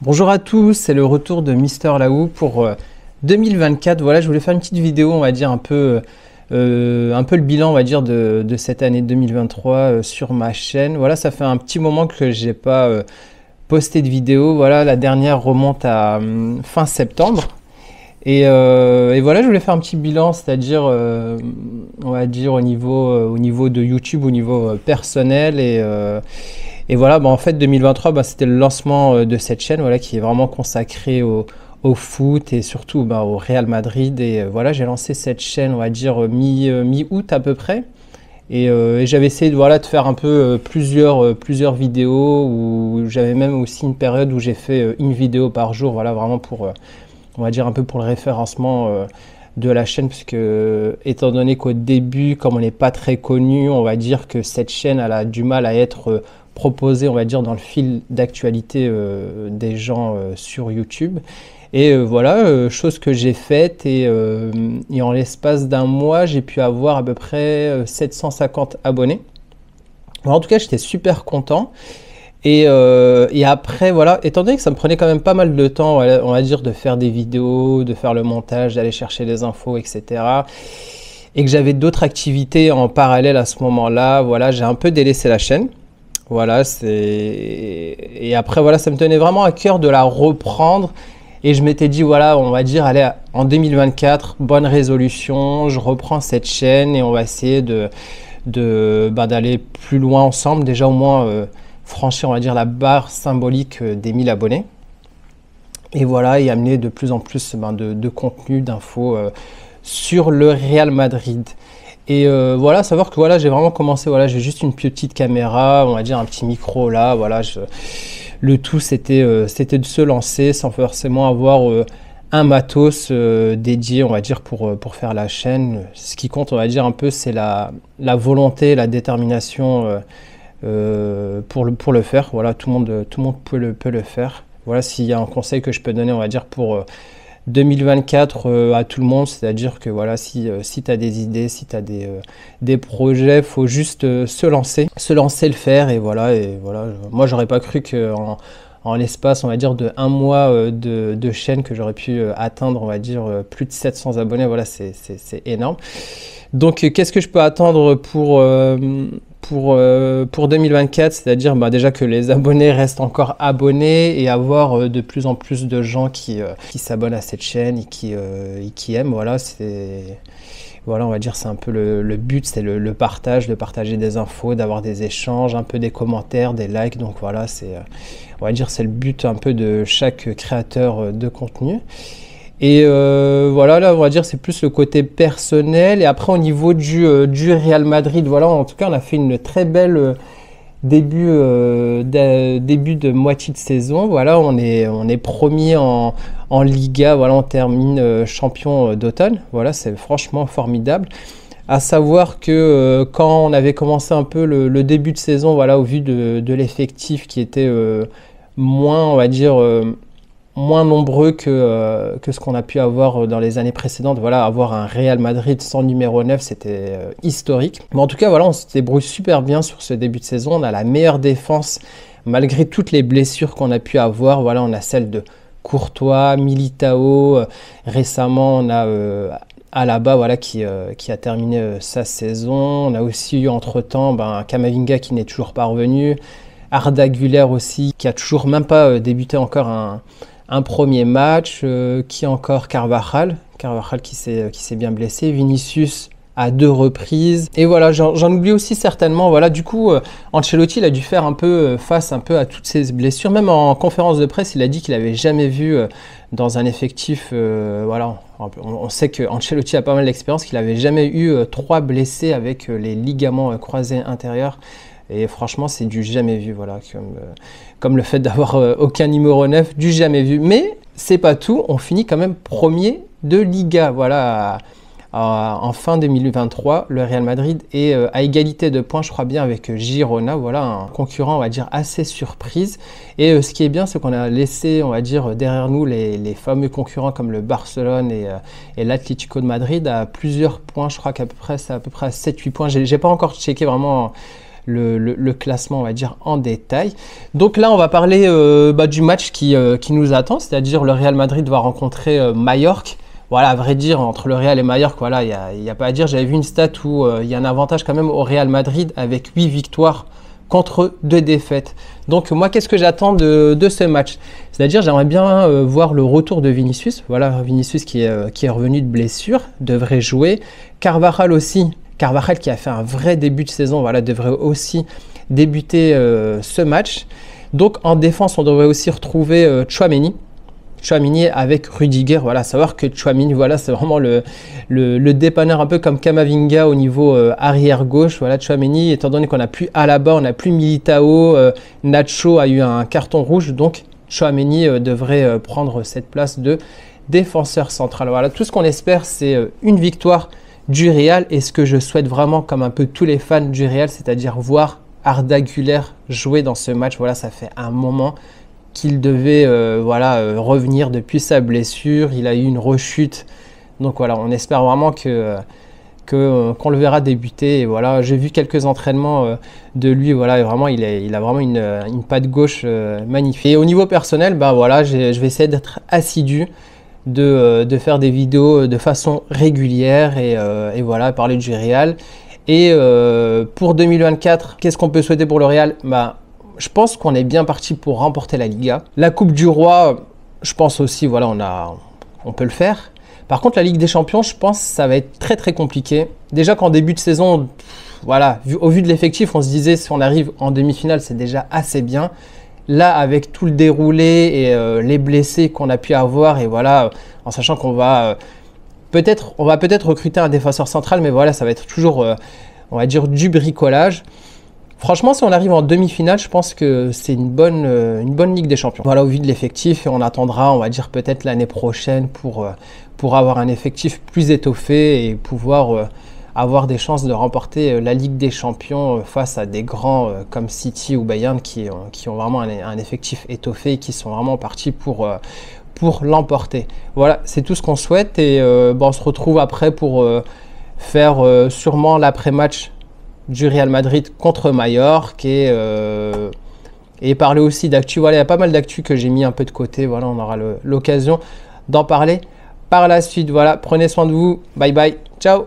Bonjour à tous, c'est le retour de Mister Lahou pour 2024. Voilà, je voulais faire une petite vidéo, on va dire un peu le bilan, on va dire de cette année 2023 sur ma chaîne. Voilà, ça fait un petit moment que j'ai pas posté de vidéo. Voilà, la dernière remonte à fin septembre. Et voilà, je voulais faire un petit bilan, c'est-à-dire, on va dire au niveau de YouTube, au niveau personnel et voilà, en fait 2023, c'était le lancement de cette chaîne, voilà, qui est vraiment consacrée au foot et surtout au Real Madrid. Et voilà, j'ai lancé cette chaîne, on va dire mi-août à peu près. Et j'avais essayé de faire un peu plusieurs vidéos, où j'avais même aussi une période où j'ai fait une vidéo par jour, voilà, vraiment pour, on va dire un peu pour le référencement de la chaîne, puisque étant donné qu'au début, comme on n'est pas très connu, on va dire que cette chaîne elle a du mal à être proposée, on va dire, dans le fil d'actualité des gens sur YouTube. Et voilà, chose que j'ai faite, et en l'espace d'un mois, j'ai pu avoir à peu près 750 abonnés. Alors, en tout cas, j'étais super content. Et après, voilà, étant donné que ça me prenait quand même pas mal de temps, on va dire, de faire des vidéos, de faire le montage, d'aller chercher les infos, etc. Et que j'avais d'autres activités en parallèle à ce moment-là, voilà, j'ai un peu délaissé la chaîne. Voilà, et après, voilà, ça me tenait vraiment à cœur de la reprendre. Et je m'étais dit, voilà, on va dire, allez, en 2024, bonne résolution, je reprends cette chaîne et on va essayer d'aller plus loin ensemble. Déjà, au moins, franchir, on va dire, la barre symbolique des 1000 abonnés. Et voilà, et amener de plus en plus de contenu, d'infos sur le Real Madrid. Et voilà, savoir que voilà, j'ai vraiment commencé, voilà, j'ai juste une petite caméra, on va dire un petit micro là, voilà, le tout c'était de se lancer sans forcément avoir un matos dédié, on va dire, pour faire la chaîne. Ce qui compte, on va dire un peu, c'est la volonté, la détermination pour le faire. Voilà, tout le monde peut le faire. Voilà, s'il y a un conseil que je peux donner, on va dire, pour 2024 à tout le monde, c'est-à-dire que voilà, si tu as des idées, si tu as des projets, faut juste se lancer, le faire. Et voilà, moi j'aurais pas cru qu'en l'espace, on va dire, de un mois de chaîne, que j'aurais pu atteindre, on va dire, plus de 700 abonnés. Voilà, c'est énorme. Donc qu'est-ce que je peux attendre pour 2024, c'est-à-dire déjà que les abonnés restent encore abonnés et avoir de plus en plus de gens qui s'abonnent à cette chaîne et qui aiment. Voilà, on va dire, c'est un peu le but, c'est le partage, de partager des infos, d'avoir des échanges, un peu des commentaires, des likes. Donc voilà, on va dire, c'est le but un peu de chaque créateur de contenu. Et voilà, là, on va dire, c'est plus le côté personnel. Et après, au niveau du Real Madrid, voilà, en tout cas, on a fait une très belle début de moitié de saison. Voilà, on est premier en Liga. Voilà, on termine champion d'automne. Voilà, c'est franchement formidable. À savoir que quand on avait commencé un peu le début de saison, voilà, au vu de l'effectif qui était moins, on va dire, moins nombreux que ce qu'on a pu avoir dans les années précédentes. Voilà, avoir un Real Madrid sans numéro 9, c'était historique. Mais en tout cas, voilà, on se débrouille super bien sur ce début de saison. On a la meilleure défense malgré toutes les blessures qu'on a pu avoir. Voilà, on a celle de Courtois, Militao. Récemment, on a Alaba, voilà, qui a terminé sa saison. On a aussi eu entre-temps Camavinga qui n'est toujours pas revenu. Arda Güler aussi, qui a toujours même pas débuté encore un premier match. Qui encore? Carvajal qui s'est bien blessé. Vinicius à 2 reprises. Et voilà, j'en oublie aussi certainement. Voilà, du coup, Ancelotti, il a dû faire un peu face un peu à toutes ces blessures. Même en conférence de presse, il a dit qu'il avait jamais vu dans un effectif. Voilà, on sait que Ancelotti a pas mal d'expérience, qu'il avait jamais eu 3 blessés avec les ligaments croisés intérieurs. Et franchement, c'est du jamais vu, voilà, comme le fait d'avoir aucun numéro 9, du jamais vu. Mais c'est pas tout, on finit quand même premier de Liga, voilà, en fin 2023. Le Real Madrid est à égalité de points, je crois bien, avec Girona, voilà, un concurrent, on va dire, assez surprise. Et ce qui est bien, c'est qu'on a laissé, on va dire, derrière nous les fameux concurrents comme le Barcelone et l'Atlético de Madrid à plusieurs points. Je crois c'est à peu près à 7-8 points. J'ai pas encore checké vraiment le classement, on va dire, en détail. Donc là, on va parler du match qui nous attend, c'est-à-dire le Real Madrid va rencontrer Majorque. Voilà, à vrai dire, entre le Real et Majorque, voilà, il y a pas à dire. J'avais vu une stat où il y a un avantage quand même au Real Madrid avec 8 victoires contre 2 défaites. Donc moi, qu'est-ce que j'attends de ce match? C'est-à-dire, j'aimerais bien voir le retour de Vinicius. Voilà, Vinicius qui est revenu de blessure, devrait jouer. Carvajal aussi. Carvajal qui a fait un vrai début de saison, voilà, devrait aussi débuter ce match. Donc en défense, on devrait aussi retrouver Tchouaméni. Tchouaméni avec Rudiger, voilà, savoir que Tchouaméni, voilà, c'est vraiment le dépanneur un peu comme Camavinga au niveau arrière gauche. Voilà, Tchouaméni, étant donné qu'on n'a plus Alaba, on n'a plus Militao, Nacho a eu un carton rouge, donc Tchouaméni devrait prendre cette place de défenseur central. Voilà, tout ce qu'on espère, c'est une victoire du Real, et ce que je souhaite vraiment, comme un peu tous les fans du Real, c'est-à-dire voir Arda Güler jouer dans ce match. Voilà, ça fait un moment qu'il devait revenir depuis sa blessure. Il a eu une rechute. Donc voilà, on espère vraiment qu'on le verra débuter. Et voilà, j'ai vu quelques entraînements de lui. Voilà, et vraiment, il a vraiment une patte gauche magnifique. Et au niveau personnel, voilà, je vais essayer d'être assidu, de faire des vidéos de façon régulière et voilà, parler du Real. Et pour 2024, qu'est-ce qu'on peut souhaiter pour le Real? Je pense qu'on est bien parti pour remporter la Liga. La Coupe du Roi, je pense aussi, voilà, on peut le faire. Par contre, la Ligue des Champions, je pense que ça va être très très compliqué. Déjà qu'en début de saison, voilà, au vu de l'effectif, on se disait si on arrive en demi-finale, c'est déjà assez bien. Là, avec tout le déroulé et les blessés qu'on a pu avoir, et voilà, en sachant qu'on va peut-être recruter un défenseur central, mais voilà, ça va être toujours, on va dire, du bricolage. Franchement, si on arrive en demi-finale, je pense que c'est une bonne Ligue des Champions. Voilà, au vu de l'effectif, et on attendra, on va dire, peut-être l'année prochaine pour avoir un effectif plus étoffé et pouvoir avoir des chances de remporter la Ligue des Champions face à des grands comme City ou Bayern qui ont vraiment un effectif étoffé et qui sont vraiment partis pour l'emporter. Voilà, c'est tout ce qu'on souhaite, et on se retrouve après pour faire sûrement l'après-match du Real Madrid contre Majorque et parler aussi d'actu. Voilà, il y a pas mal d'actu que j'ai mis un peu de côté. Voilà, on aura l'occasion d'en parler par la suite. Voilà, prenez soin de vous. Bye bye. Ciao.